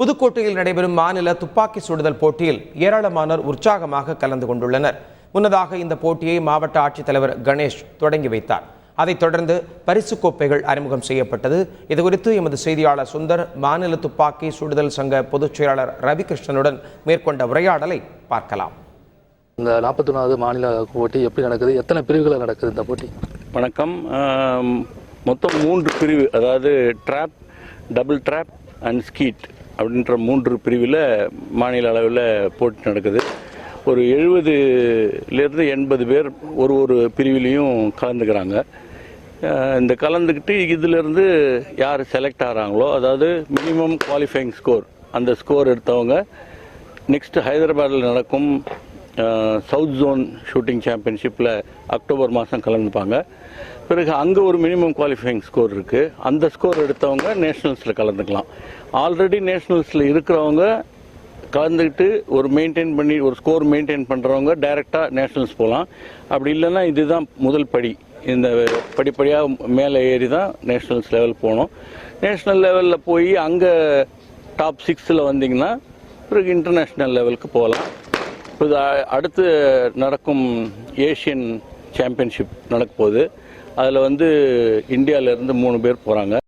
புதுக்கோட்டையில் நடைபெறும் மாநில துப்பாக்கி சுடுதல் போட்டியில் ஏராளமானோர் உற்சாகமாக கலந்து கொண்டுள்ளனர். முன்னதாக இந்த போட்டியை மாவட்ட ஆட்சித்தலைவர் கணேஷ் தொடங்கி வைத்தார். அதைத் தொடர்ந்து பரிசு கோப்பைகள் அறிமுகம் செய்யப்பட்டது. இதுகுறித்து எமது செய்தியாளர் சுந்தர் மாநில துப்பாக்கி சுடுதல் சங்க பொதுச் செயலாளர் ரவிகிருஷ்ணனுடன் மேற்கொண்ட உரையாடலை பார்க்கலாம். இந்த 41வது மாநில போட்டி எப்படி நடக்குது, எத்தனை பிரிவுகளில் நடக்குது இந்த போட்டி? வணக்கம். மொத்தம் 3 பிரிவு, அதாவது drop, double drop and skid அப்படின்ற 3 பிரிவில் மாநில அளவில் போட்டி நடக்குது. ஒரு 70லேருந்து 80 பேர் ஒரு பிரிவிலையும் கலந்துக்கிறாங்க. இந்த கலந்துக்கிட்டு இதிலிருந்து யார் செலக்ட் ஆகிறாங்களோ, அதாவது மினிமம் குவாலிஃபைங் ஸ்கோர், அந்த ஸ்கோர் எடுத்தவங்க நெக்ஸ்ட் ஹைதராபாத்தில் நடக்கும் சவுத் ஜோன் ஷூட்டிங் சாம்பியன்ஷிப்பில் அக்டோபர் மாதம் கலந்துப்பாங்க. பிறகு அங்கே ஒரு மினிமம் குவாலிஃபைங் ஸ்கோர் இருக்குது. அந்த ஸ்கோர் எடுத்தவங்க நேஷ்னல்ஸில் கலந்துக்கலாம். ஆல்ரெடி நேஷ்னல்ஸில் இருக்கிறவங்க கலந்துக்கிட்டு ஒரு ஸ்கோர் மெயின்டைன் பண்ணுறவங்க டைரெக்டாக நேஷ்னல்ஸ் போகலாம். அப்படி இல்லைன்னா இதுதான் முதல் படி. இந்த படிப்படியாக மேலே ஏறி தான் நேஷ்னல்ஸ் லெவல் போகணும். நேஷ்னல் லெவலில் போய் அங்கே டாப் 6ல் வந்தீங்கன்னா பிறகு இன்டர்நேஷ்னல் லெவலுக்கு போகலாம். இப்போ அடுத்து நடக்கும் ஏஷியன் சாம்பியன்ஷிப் நடக்க போகுது. அதில் இந்தியாவிலேருந்து 3 பேர் போகிறாங்க.